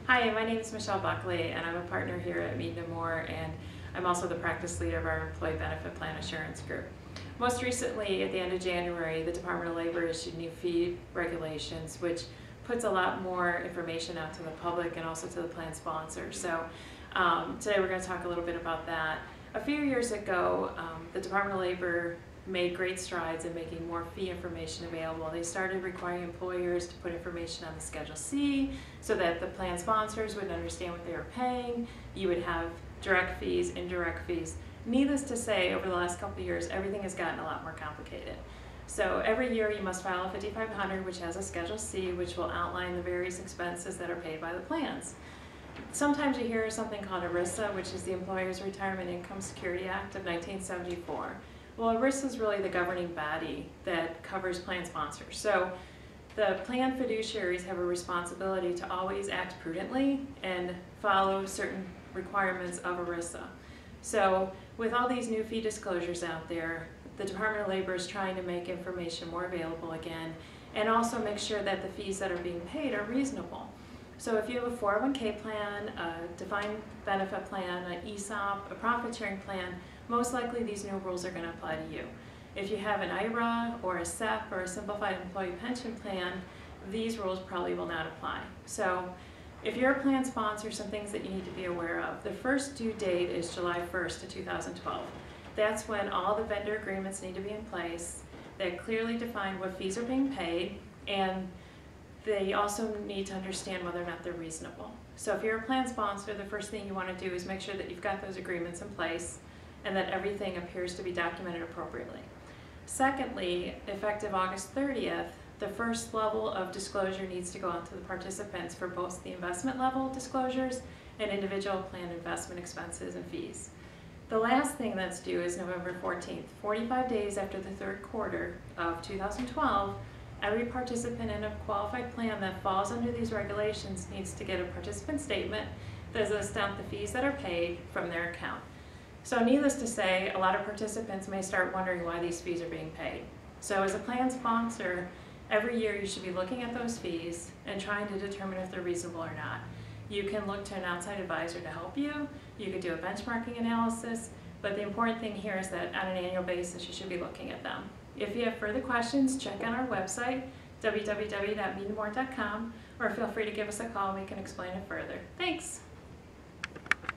Hi, my name is Michelle Buckley, and I'm a partner here at Meaden Moore, and I'm also the practice lead of our Employee Benefit Plan Assurance Group. Most recently, at the end of January, the Department of Labor issued new fee regulations, which puts a lot more information out to the public and also to the plan sponsor. So today we're going to talk a little bit about that. A few years ago, the Department of Labor made great strides in making more fee information available. They started requiring employers to put information on the Schedule C so that the plan sponsors would understand what they were paying. You would have direct fees, indirect fees. Needless to say, over the last couple of years, everything has gotten a lot more complicated. So every year you must file a 5500, which has a Schedule C, which will outline the various expenses that are paid by the plans. Sometimes you hear something called ERISA, which is the Employers' Retirement Income Security Act of 1974. Well, ERISA is really the governing body that covers plan sponsors. So the plan fiduciaries have a responsibility to always act prudently and follow certain requirements of ERISA. So with all these new fee disclosures out there, the Department of Labor is trying to make information more available again and also make sure that the fees that are being paid are reasonable. So if you have a 401k plan, a defined benefit plan, an ESOP, a profit sharing plan, most likely these new rules are going to apply to you. If you have an IRA or a SEP or a simplified employee pension plan, these rules probably will not apply. So if you're a plan sponsor, some things that you need to be aware of. The first due date is July 1st of 2012. That's when all the vendor agreements need to be in place that clearly define what fees are being paid, and they also need to understand whether or not they're reasonable. So if you're a plan sponsor, the first thing you want to do is make sure that you've got those agreements in place and that everything appears to be documented appropriately. Secondly, effective August 30th, the first level of disclosure needs to go out to the participants for both the investment level disclosures and individual plan investment expenses and fees. The last thing that's due is November 14th. 45 days after the third quarter of 2012, every participant in a qualified plan that falls under these regulations needs to get a participant statement that lists out the fees that are paid from their account. So needless to say, a lot of participants may start wondering why these fees are being paid. So as a plan sponsor, every year you should be looking at those fees and trying to determine if they're reasonable or not. You can look to an outside advisor to help you. You could do a benchmarking analysis, but the important thing here is that on an annual basis you should be looking at them. If you have further questions, check on our website, www.meadenmoore.com, or feel free to give us a call and we can explain it further. Thanks!